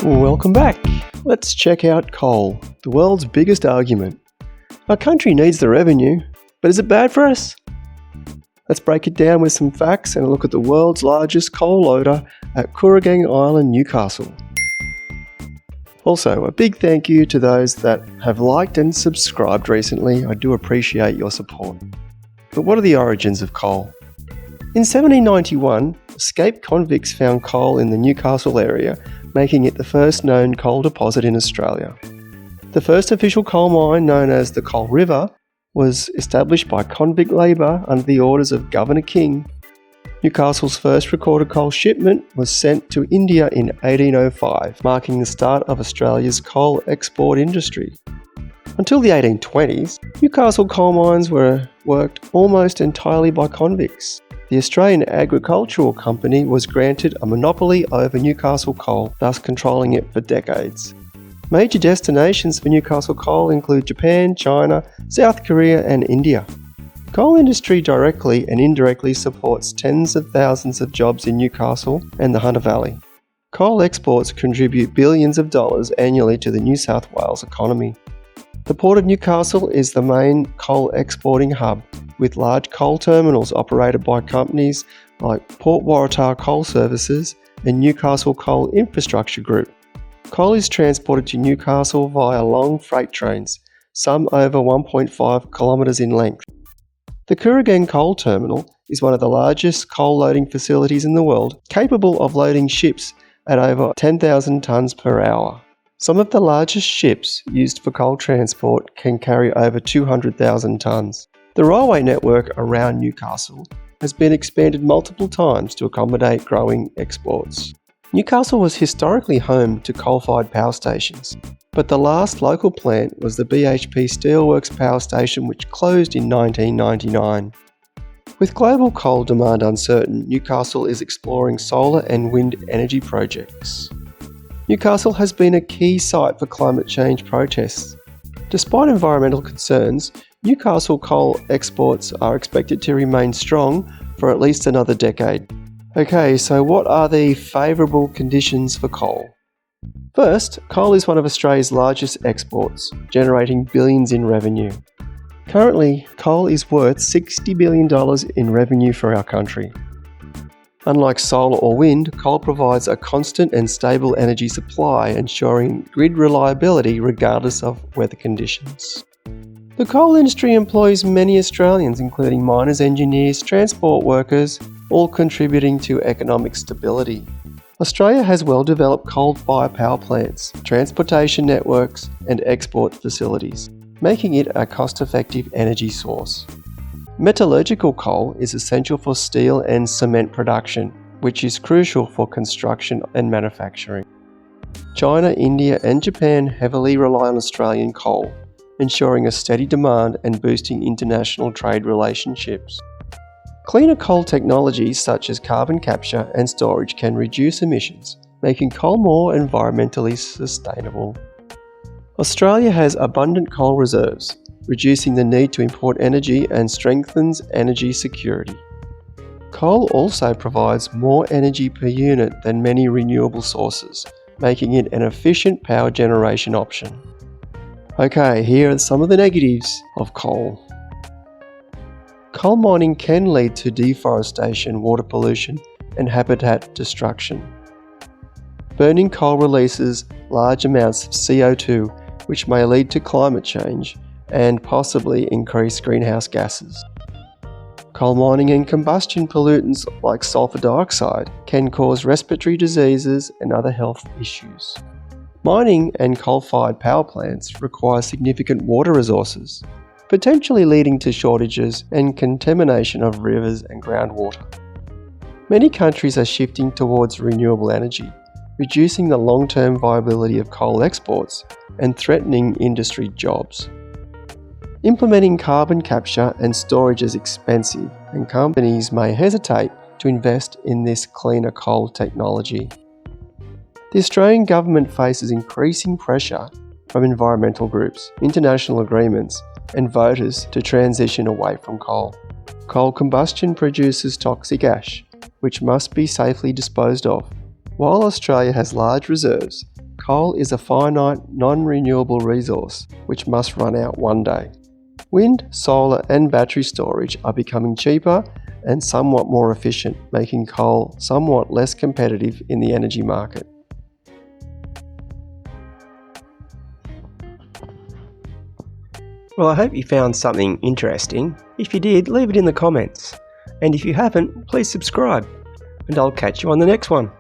Welcome back. Let's check out coal, the world's biggest argument. Our country needs the revenue, but is it bad for us? Let's break it down with some facts and look at the world's largest coal loader at Kooragang Island, Newcastle. Also, a big thank you to those that have liked and subscribed recently. I do appreciate your support. But what are the origins of coal? In 1791, escaped convicts found coal in the Newcastle area, making it the first known coal deposit in Australia. The first official coal mine, known as the Coal River, was established by convict labour under the orders of Governor King. Newcastle's first recorded coal shipment was sent to India in 1805, marking the start of Australia's coal export industry. Until the 1820s, Newcastle coal mines were worked almost entirely by convicts. The Australian Agricultural Company was granted a monopoly over Newcastle coal, thus controlling it for decades. Major destinations for Newcastle coal include Japan, China, South Korea and India. The coal industry directly and indirectly supports tens of thousands of jobs in Newcastle and the Hunter Valley. Coal exports contribute billions of dollars annually to the New South Wales economy. The Port of Newcastle is the main coal exporting hub, with large coal terminals operated by companies like Port Waratah Coal Services and Newcastle Coal Infrastructure Group. Coal is transported to Newcastle via long freight trains, some over 1.5 kilometres in length. The Kooragang Coal Terminal is one of the largest coal loading facilities in the world, capable of loading ships at over 10,000 tonnes per hour. Some of the largest ships used for coal transport can carry over 200,000 tonnes. The railway network around Newcastle has been expanded multiple times to accommodate growing exports. Newcastle was historically home to coal-fired power stations, but the last local plant was the BHP Steelworks power station, which closed in 1999. With global coal demand uncertain, Newcastle is exploring solar and wind energy projects. Newcastle has been a key site for climate change protests. Despite environmental concerns, Newcastle coal exports are expected to remain strong for at least another decade. Okay, so what are the favourable conditions for coal? First, coal is one of Australia's largest exports, generating billions in revenue. Currently, coal is worth $60 billion in revenue for our country. Unlike solar or wind, coal provides a constant and stable energy supply, ensuring grid reliability regardless of weather conditions. The coal industry employs many Australians, including miners, engineers, transport workers, all contributing to economic stability. Australia has well-developed coal-fired power plants, transportation networks, and export facilities, making it a cost-effective energy source. Metallurgical coal is essential for steel and cement production, which is crucial for construction and manufacturing. China, India, and Japan heavily rely on Australian coal, ensuring a steady demand and boosting international trade relationships. Cleaner coal technologies such as carbon capture and storage can reduce emissions, making coal more environmentally sustainable. Australia has abundant coal reserves, reducing the need to import energy and strengthens energy security. Coal also provides more energy per unit than many renewable sources, making it an efficient power generation option. Okay, here are some of the negatives of coal. Coal mining can lead to deforestation, water pollution, and habitat destruction. Burning coal releases large amounts of CO2, which may lead to climate change and possibly increase greenhouse gases. Coal mining and combustion pollutants like sulfur dioxide can cause respiratory diseases and other health issues. Mining and coal-fired power plants require significant water resources, potentially leading to shortages and contamination of rivers and groundwater. Many countries are shifting towards renewable energy, reducing the long-term viability of coal exports and threatening industry jobs. Implementing carbon capture and storage is expensive, and companies may hesitate to invest in this cleaner coal technology. The Australian government faces increasing pressure from environmental groups, international agreements, and voters to transition away from coal. Coal combustion produces toxic ash, which must be safely disposed of. While Australia has large reserves, coal is a finite, non-renewable resource which must run out one day. Wind, solar and battery storage are becoming cheaper and somewhat more efficient, making coal somewhat less competitive in the energy market. Well, I hope you found something interesting. If you did, leave it in the comments. And if you haven't, please subscribe. And I'll catch you on the next one.